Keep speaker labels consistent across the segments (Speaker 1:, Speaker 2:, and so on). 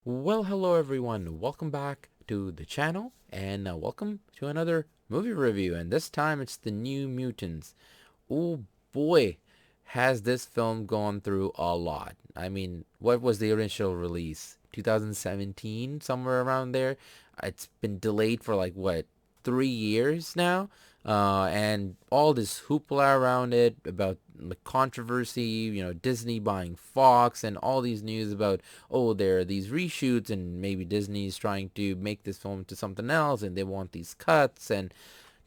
Speaker 1: Well, hello everyone. Welcome back to the channel and welcome to another movie review. And this time it's the New Mutants. Oh boy, has this film gone through a lot. I mean, what was the initial release? 2017, somewhere around there. It's been delayed for like what, 3 years now, and all this hoopla around it about the controversy, Disney buying Fox and all these news about, oh, there are these reshoots and maybe Disney's trying to make this film into something else and they want these cuts, and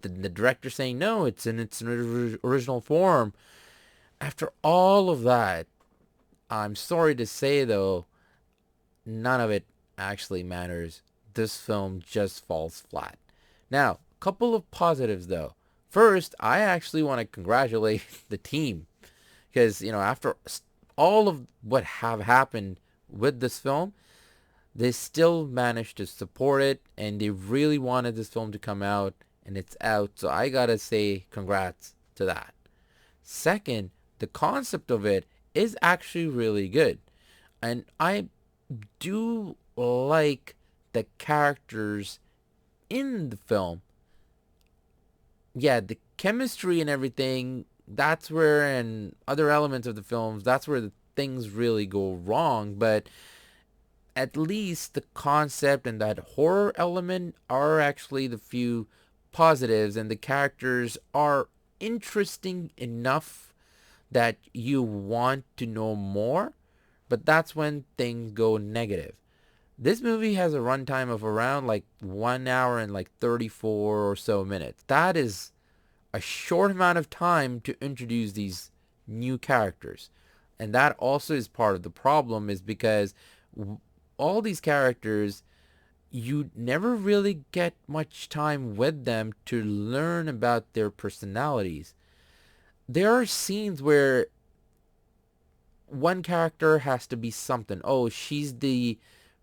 Speaker 1: the director saying no, it's in its original form. After all of that, I'm sorry to say though, none of it actually matters. This film just falls flat. Now, a couple of positives though. First, I actually want to congratulate the team because, after all of what have happened with this film, they still managed to support it and they really wanted this film to come out, and it's out. So I gotta say congrats to that. Second, the concept of it is actually really good. And I do like the characters in the film. Yeah, the chemistry and everything, that's where, and other elements of the films, that's where the things really go wrong. But at least the concept and that horror element are actually the few positives, and the characters are interesting enough that you want to know more, but that's when things go negative. This movie has a runtime of around like 1 hour and like 34 or so minutes. That is a short amount of time to introduce these new characters. And that also is part of the problem, is because all these characters, you never really get much time with them to learn about their personalities. There are scenes where one character has to be something. Oh, she's the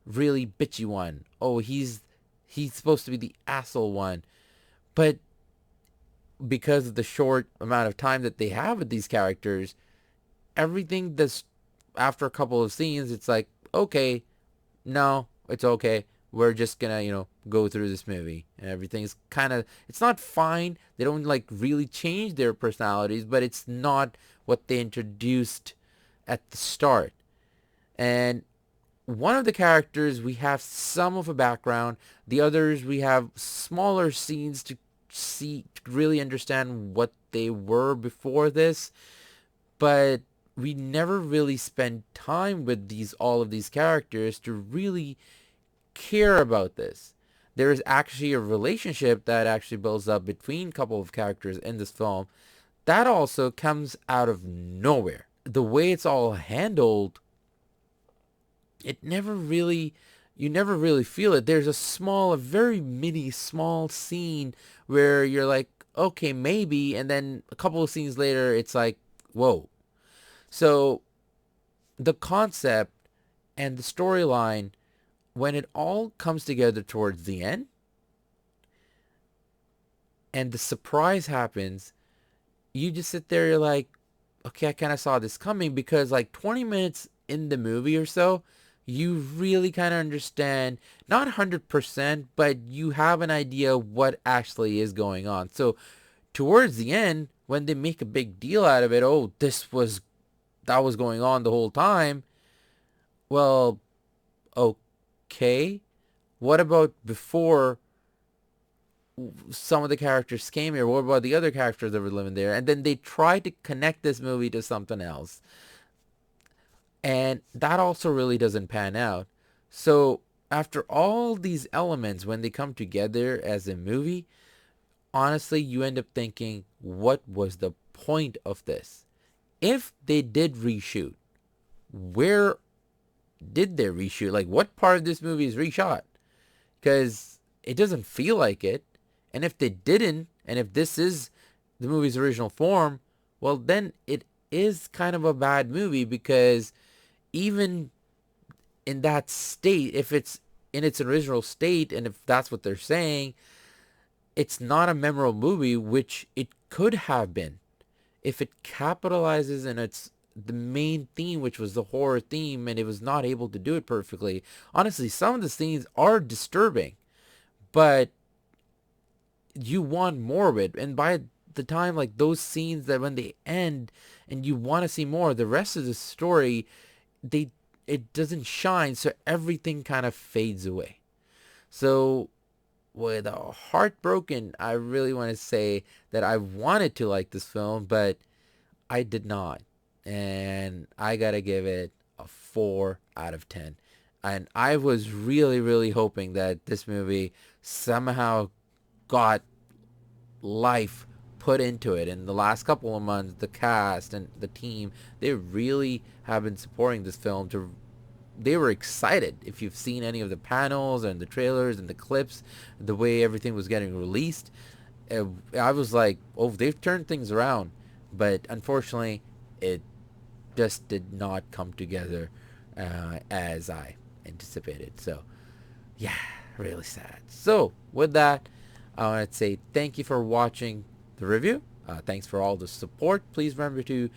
Speaker 1: really bitchy one. Oh, he's supposed to be the asshole one. But because of the short amount of time that they have with these characters, everything that's after a couple of scenes, it's like, okay, no, it's okay. We're just gonna, go through this movie, and everything's kind of, it's not fine. They don't like really change their personalities, but it's not what they introduced at the start. And one of the characters, we have some of a background. The others, we have smaller scenes to see, to really understand what they were before this. But we never really spend time with all of these characters to really care about this. There is actually a relationship that actually builds up between a couple of characters in this film that also comes out of nowhere. The way it's all handled, it never really, you never really feel it. There's a very mini small scene where you're like, okay, maybe, and then a couple of scenes later, it's like, whoa. So the concept and the storyline, when it all comes together towards the end, and the surprise happens, you just sit there, you're like, okay, I kind of saw this coming, because like 20 minutes in the movie or so, you really kind of understand, not 100%, but you have an idea what actually is going on. So towards the end, when they make a big deal out of it, oh, that was going on the whole time. Well, okay. What about before some of the characters came here? What about the other characters that were living there? And then they tried to connect this movie to something else. And that also really doesn't pan out. So after all these elements, when they come together as a movie, honestly, you end up thinking, what was the point of this? If they did reshoot, where did they reshoot? Like, what part of this movie is reshot? Because it doesn't feel like it. And if they didn't, and if this is the movie's original form, well, then it is kind of a bad movie, because even in that state, if it's in its original state, and if that's what they're saying, it's not a memorable movie, which it could have been if it capitalizes in its the main theme, which was the horror theme, and it was not able to do it perfectly. Honestly, some of the scenes are disturbing, but you want more of it. And by the time like those scenes that when they end and you want to see more, the rest of the story, they it doesn't shine, so everything kind of fades away. So with a heart broken, I really want to say that I wanted to like this film, but I did not. And I gotta give it a 4 out of 10. And I was really, really hoping that this movie somehow got life put into it. In the last couple of months, the cast and the team, they really have been supporting this film. They were excited. If you've seen any of the panels and the trailers and the clips, the way everything was getting released, I was like, oh, they've turned things around. But unfortunately, it just did not come together as I anticipated. So yeah, really sad. So with that, I want to say thank you for watching the review. Thanks for all the support. Please remember to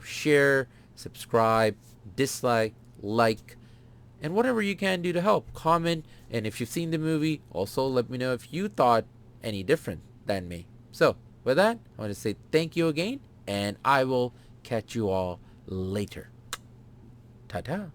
Speaker 1: share, subscribe, dislike, like, and whatever you can do to help. Comment, and if you've seen the movie, also let me know if you thought any different than me. So with that, I want to say thank you again, and I will catch you all later. Ta-ta.